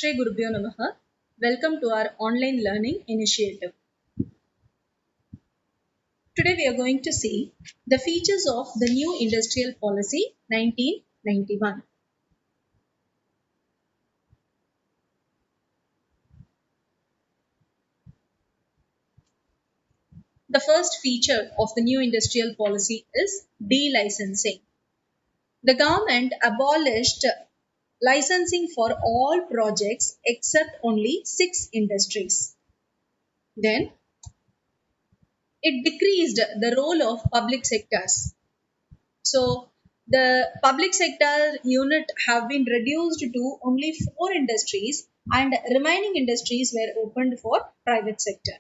Shri Gurubhyo Namaha. Welcome to our online learning initiative. Today we are going to see the features of the new industrial policy 1991. The first feature of the new industrial policy is delicensing. The government abolished licensing for all projects except only 6 industries. Then it decreased the role of public sectors. So the public sector unit have been reduced to only 4 industries and remaining industries were opened for private sector.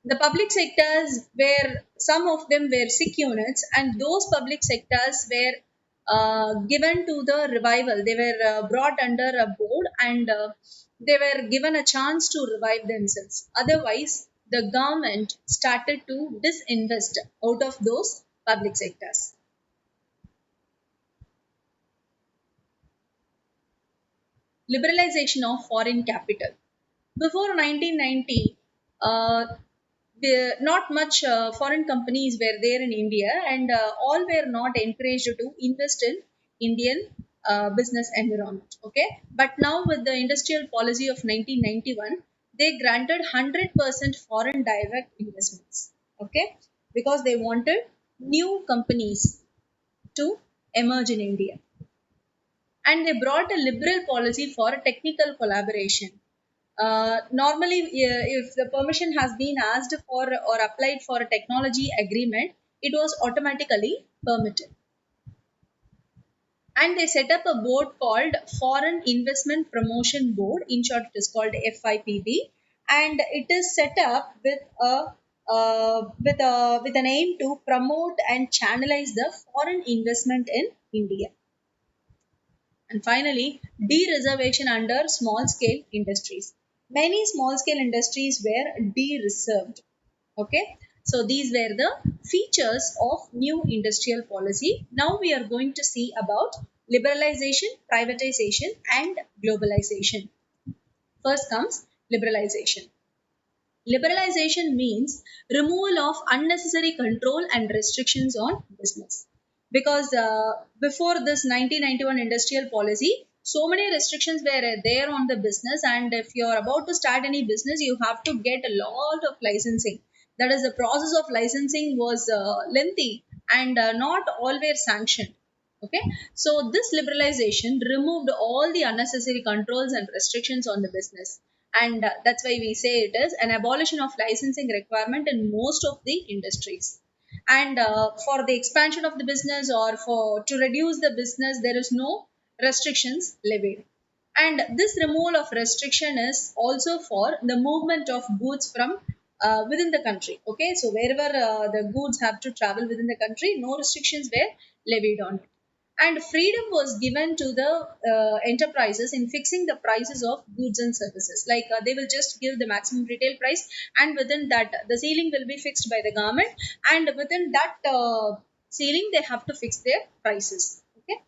The public sectors were some of them were sick units and those public sectors were given to the revival. They were brought under a board and they were given a chance to revive themselves. Otherwise, the government started to disinvest out of those public sectors. Liberalization of foreign capital. Before 1990, not much foreign companies were there in India, and all were not encouraged to invest in Indian business environment. Okay, but now with the industrial policy of 1991, they granted 100% foreign direct investments. Okay, because they wanted new companies to emerge in India, and they brought a liberal policy for technical collaboration. Normally, if the permission has been asked for or applied for a technology agreement, it was automatically permitted. And they set up a board called Foreign Investment Promotion Board. In short, it is called FIPB, and it is set up with an aim to promote and channelize the foreign investment in India. And finally, de-reservation under small-scale industries. Many small-scale industries were de-reserved. Okay, so these were the features of new industrial policy. Now we are going to see about liberalization, privatization, and globalization. First comes liberalization. Liberalization means removal of unnecessary control and restrictions on business. Because before this 1991 industrial policy, so many restrictions were there on the business, and if you are about to start any business, you have to get a lot of licensing. That is, the process of licensing was lengthy and not always sanctioned. Okay, so this liberalization removed all the unnecessary controls and restrictions on the business, and that's why we say it is an abolition of licensing requirement in most of the industries. And for the expansion of the business or for to reduce the business, there is no restrictions levied. And this removal of restriction is also for the movement of goods from within the country. Okay, so wherever the goods have to travel within the country, no restrictions were levied on it. And freedom was given to the enterprises in fixing the prices of goods and services. Like they will just give the maximum retail price, and within that the ceiling will be fixed by the government, and within that ceiling they have to fix their prices. Okay,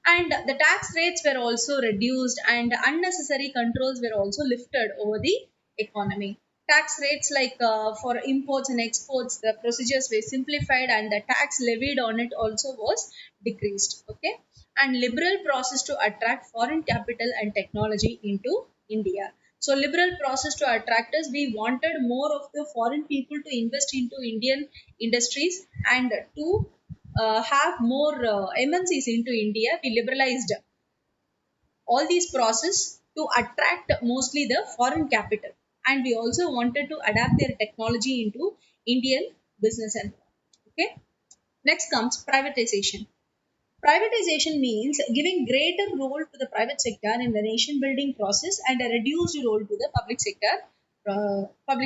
and the tax rates were also reduced and unnecessary controls were also lifted over the economy. Tax rates like for imports and exports, the procedures were simplified and the tax levied on it also was decreased. Okay, and liberal process to attract foreign capital and technology into India. So liberal process to attract us, we wanted more of the foreign people to invest into Indian industries and to have more MNCs into India. We liberalized all these process to attract mostly the foreign capital, and we also wanted to adapt their technology into Indian business environment. Okay, next comes privatization. Privatization means giving greater role to the private sector in the nation building process and a reduced role to the public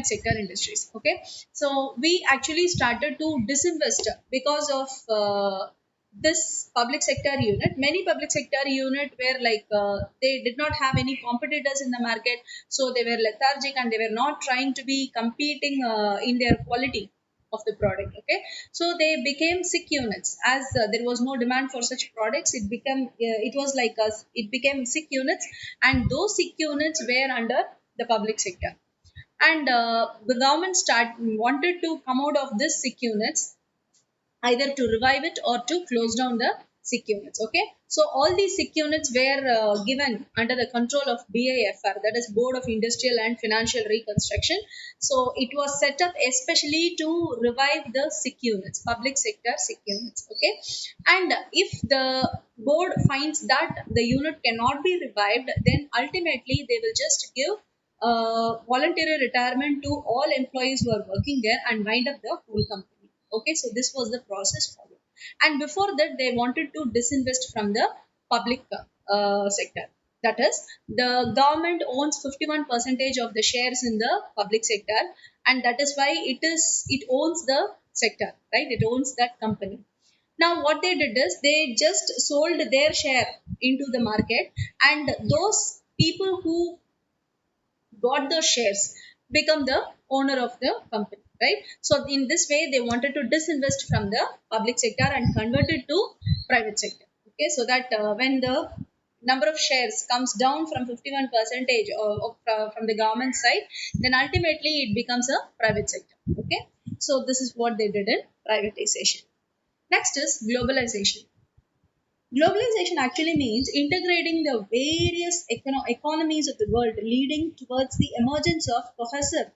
sector industries. Okay, so we actually started to disinvest because of this public sector unit. Many public sector unit were like they did not have any competitors in the market, so they were lethargic and they were not trying to be competing in their quality. of the product. Okay, so they became sick units as there was no demand for such products. It was like us. It became sick units, and those sick units were under the public sector. And the government start wanted to come out of this sick units, either to revive it or to close down the sick units. Okay, so all these sick units were given under the control of BIFR, that is Board of Industrial and Financial Reconstruction. So it was set up especially to revive the sick units, public sector sick units. Okay, and if the board finds that the unit cannot be revived, then ultimately they will just give voluntary retirement to all employees who are working there and wind up the whole company. Okay, so this was the process followed. And before that, they wanted to disinvest from the public sector. That is, the government owns 51 percentage of the shares in the public sector, and that is why it owns the sector, right? It owns that company. Now, what they did is they just sold their share into the market, and those people who got those shares become the owner of the company, right? So in this way they wanted to disinvest from the public sector and convert it to private sector. Okay, so that when the number of shares comes down from 51 percentage from the government side, then ultimately it becomes a private sector. Okay, so this is what they did in privatization. Next is globalization. Globalization actually means integrating the various economies of the world, leading towards the emergence of cohesive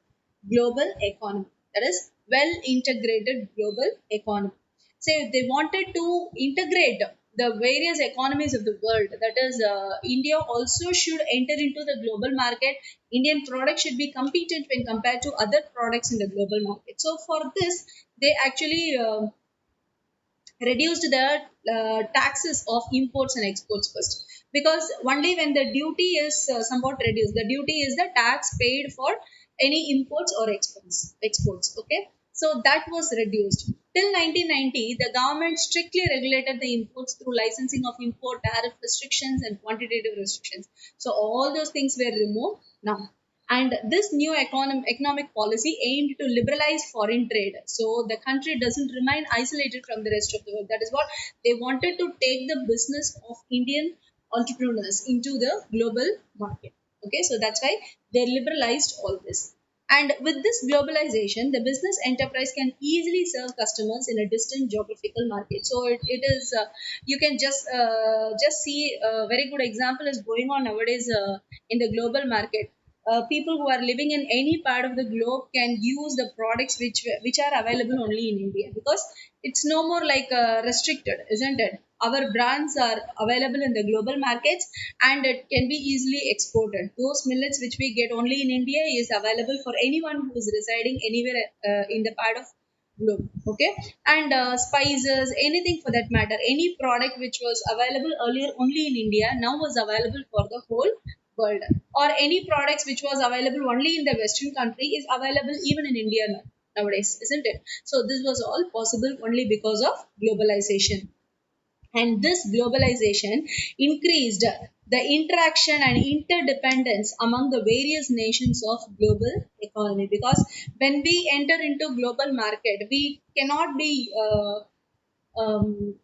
global economy. That is, well integrated global economy. So they wanted to integrate the various economies of the world. That is, India also should enter into the global market. Indian products should be competent when compared to other products in the global market. So for this, they actually reduced the taxes of imports and exports first, because only when the duty is somewhat reduced, the duty is the tax paid for any imports or exports. Okay, so that was reduced. Till 1990 the government strictly regulated the imports through licensing of import, tariff restrictions and quantitative restrictions. So all those things were removed now, and this new economic policy aimed to liberalize foreign trade. So the country doesn't remain isolated from the rest of the world. That is what they wanted, to take the business of Indian entrepreneurs into the global market. Okay, so that's why they liberalized all this. And with this globalization, the business enterprise can easily serve customers in a distant geographical market. So it is you can just see a very good example is going on nowadays in the global market. People who are living in any part of the globe can use the products which are available only in India, because it's no more like restricted, isn't it? Our brands are available in the global markets and it can be easily exported. Those millets which we get only in India is available for anyone who is residing anywhere in the part of globe. Okay, and spices, anything for that matter, any product which was available earlier only in India now was available for the whole world, or any products which was available only in the western country is available even in India now, nowadays, isn't it? So this was all possible only because of globalization. And this globalization increased the interaction and interdependence among the various nations of global economy, because when we enter into global market we cannot be um,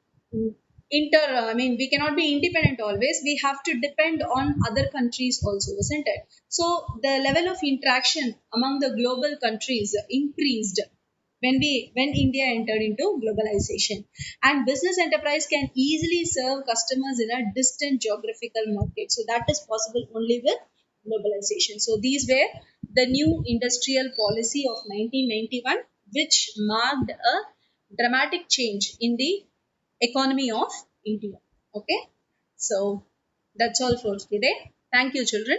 I mean we cannot be independent always, we have to depend on other countries also, isn't it? So the level of interaction among the global countries increased when India entered into globalization. And business enterprise can easily serve customers in a distant geographical market. So that is possible only with globalization. So these were the new industrial policy of 1991, which marked a dramatic change in the economy of India. Okay, so that's all for today. Thank you, children.